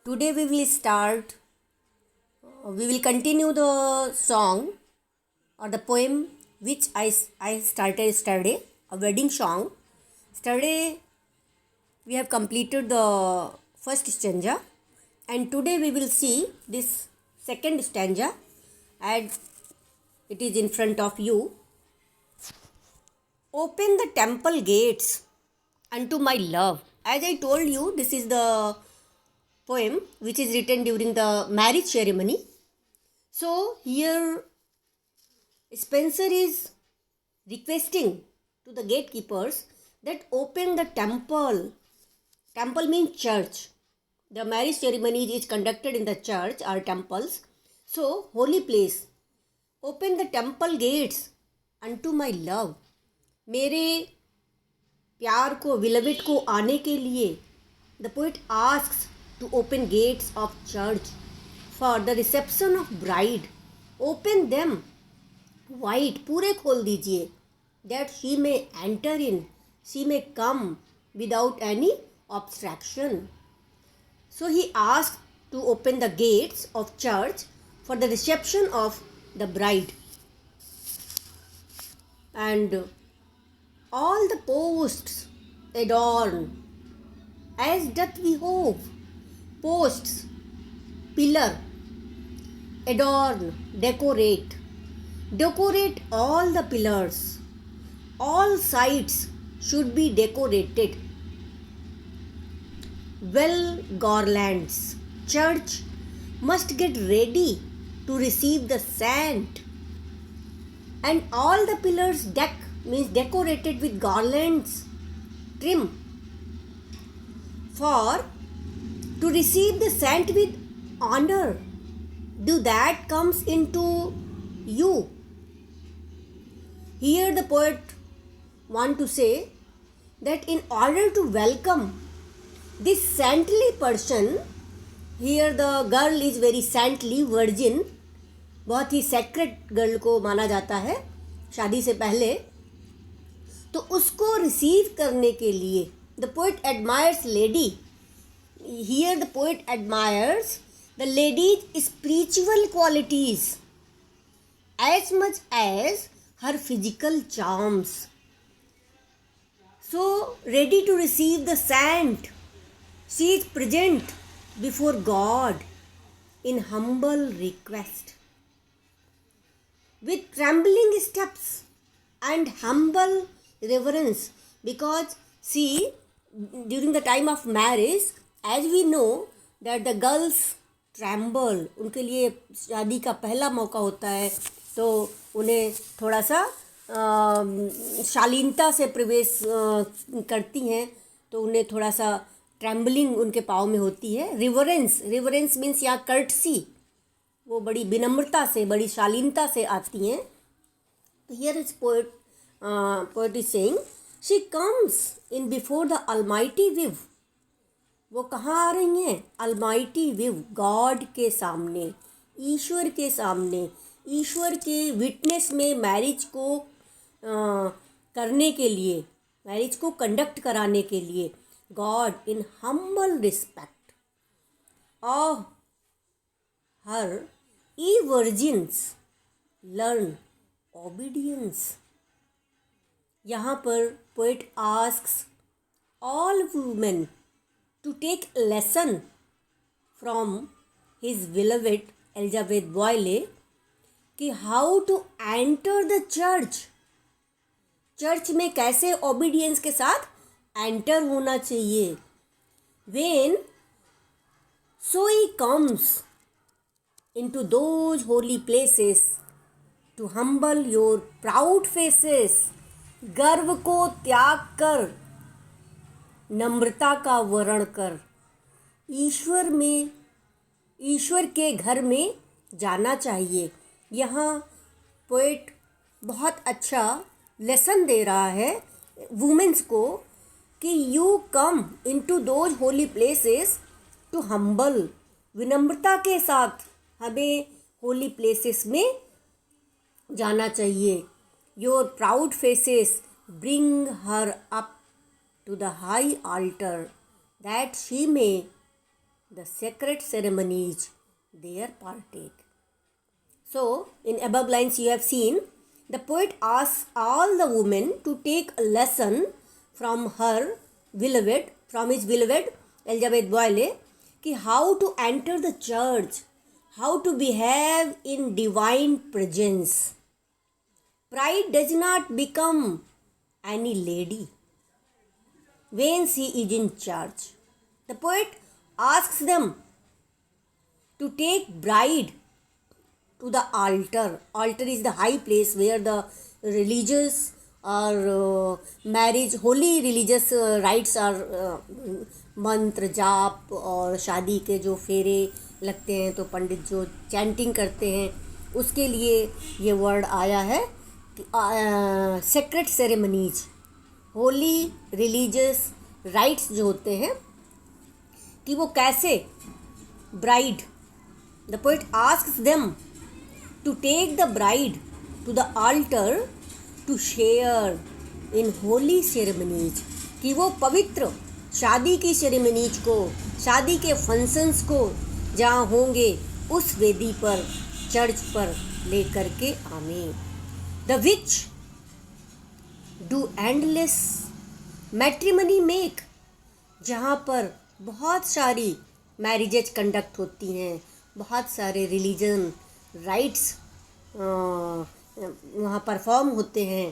Today we will continue the song or the poem which I started yesterday, a wedding song. Yesterday we have completed the first stanza, and today we will see this second stanza, and it is in front of you. Open the temple gates unto my love. As I told you, this is the poem which is written during the marriage ceremony. So here Spencer is requesting to the gatekeepers that open the temple. Temple means church. The marriage ceremony is conducted in the church or temples. So holy place. Open the temple gates unto my love. मेरे प्यार को विलविट को आने के लिए the poet asks to open gates of church for the reception of bride. Open them wide, पूरे खोल दीजिए, that she may enter in, she may come without any obstruction. So he ask to open the gates of church for the reception of the bride. And all the posts adorn as doth behove. Posts, pillar, adorn, decorate. Decorate all the pillars. All sides should be decorated. Well garlands. Church must get ready to receive the saint. And all the pillars means decorated with garlands, trim, for to receive the saint with honor. Do that comes into you. Here the poet want to say that in order to welcome this saintly person, here the girl is very saintly, virgin, बहुत ही secret girl को माना जाता है शादी से पहले. तो उसको रिसीव करने के लिए the poet admires lady. Here the poet admires the lady's spiritual qualities as much as her physical charms. So ready to receive the saint, she is present before God in humble request with trembling steps and humble reverence. Because see, during the time of marriage, as we know that the girls tremble, उनके लिए शादी का पहला मौका होता है, तो उन्हें थोड़ा सा शालीनता से प्रवेश करती हैं, तो उन्हें थोड़ा सा ट्रेम्बलिंग उनके पाँव में होती है. रिवरेंस मीन्स यहाँ कर्टसी, वो बड़ी विनम्रता से, बड़ी शालीनता से आती हैं. तो here is poet is saying she comes in before the almighty view. वो कहाँ आ रही हैं? अलमाइटी विव, गॉड के सामने, ईश्वर के सामने, ईश्वर के विटनेस में मैरिज को करने के लिए, मैरिज को कंडक्ट कराने के लिए. God in humble respect of her ye virgins learn obedience. यहाँ पर poet asks all women to take lesson from his beloved Elizabeth Boyle कि how to enter the church. Church में कैसे obedience के साथ enter होना चाहिए. When so he comes into those holy places to humble your proud faces. गर्व को त्याग कर, नम्रता का वर्ण कर, ईश्वर के घर में जाना चाहिए. यहाँ पोएट बहुत अच्छा लेसन दे रहा है वुमेन्स को कि you come into those holy places too humble. विनम्रता के साथ हमें होली प्लेसेस में जाना चाहिए. Your proud faces bring her up to the high altar that she may the sacred ceremonies there partake. So, in above lines you have seen, the poet asks all the women to take a lesson from his beloved Elizabeth Boyle, कि how to enter the church, how to behave in divine presence. Pride does not become any lady when she is in church. The poet asks them to take bride to the altar. Altar is the high place where the religious or marriage, holy religious rites are मंत्र जाप और शादी के जो फेरे लगते हैं तो पंडित जो चैंटिंग करते हैं उसके लिए ये वर्ड आया है कि sacred ceremonies, holy religious rites जो होते हैं कि वो कैसे bride, the poet asks them to take the bride to the altar to share in holy ceremonies, कि वो पवित्र शादी की सेरेमनीज को, शादी के फंक्शंस को जहाँ होंगे उस वेदी पर, चर्च पर ले करके आवे. The which do endless matrimony make, जहाँ पर बहुत सारी मैरिजेज कंडक्ट होती हैं, बहुत सारे रिलीजन राइट्स वहाँ परफॉर्म होते हैं.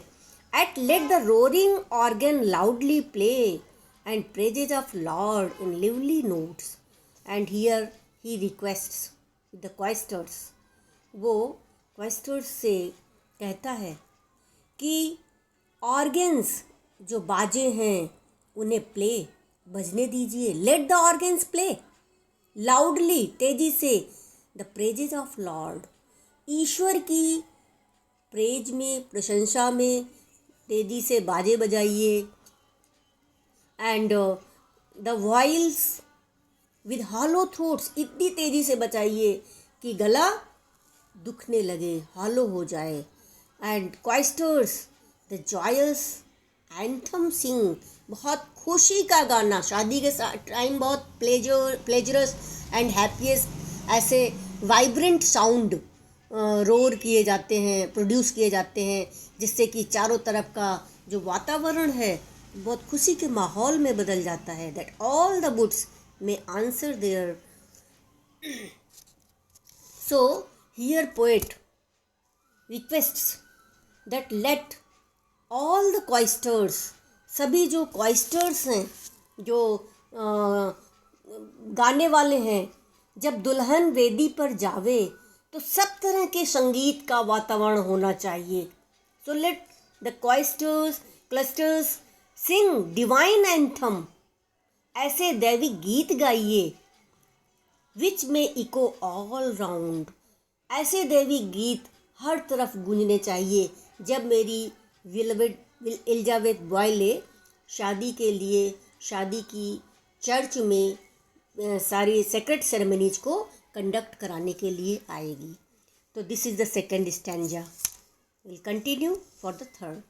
At let the roaring organ loudly play and praises of Lord in lively notes. And here he requests the choristers, वो choristers से कहता है कि ऑर्गन्स जो बाजे हैं उन्हें प्ले बजने दीजिए. Let the organs play loudly, तेजी से, द प्रेजेज ऑफ लॉर्ड, ईश्वर की प्रेज में, प्रशंसा में तेजी से बाजे बजाइए. And the viols with hollow throats, इतनी तेज़ी से बजाइए कि गला दुखने लगे, हॉलो हो जाए. एंड क्वाइस्टर्स द जॉयस एंथम सिंग, बहुत खुशी का गाना, शादी के टाइम बहुत प्लेजरस एंड हैप्पीएस्ट ऐसे वाइब्रेंट साउंड रोर किए जाते हैं, प्रोड्यूस किए जाते हैं, जिससे कि चारों तरफ का जो वातावरण है बहुत खुशी के माहौल में बदल जाता है. दैट ऑल द वुड्स में answer there. So here poet requests that let all the quiristers, सभी जो क्वाइस्टर्स हैं, जो गाने वाले हैं, जब दुल्हन वेदी पर जावे तो सब तरह के संगीत का वातावरण होना चाहिए. So let the quiristers clusters sing divine anthem, ऐसे दैविक गीत गाइए. विच में इको ऑल राउंड, ऐसे दैविक गीत हर तरफ गूंजने चाहिए. जब मेरी एलिजाबेथ बॉयले शादी के लिए, शादी की चर्च में सारी सेक्रेट सेरेमनीज को कंडक्ट कराने के लिए आएगी. तो this is the second stanza. Will continue for the third.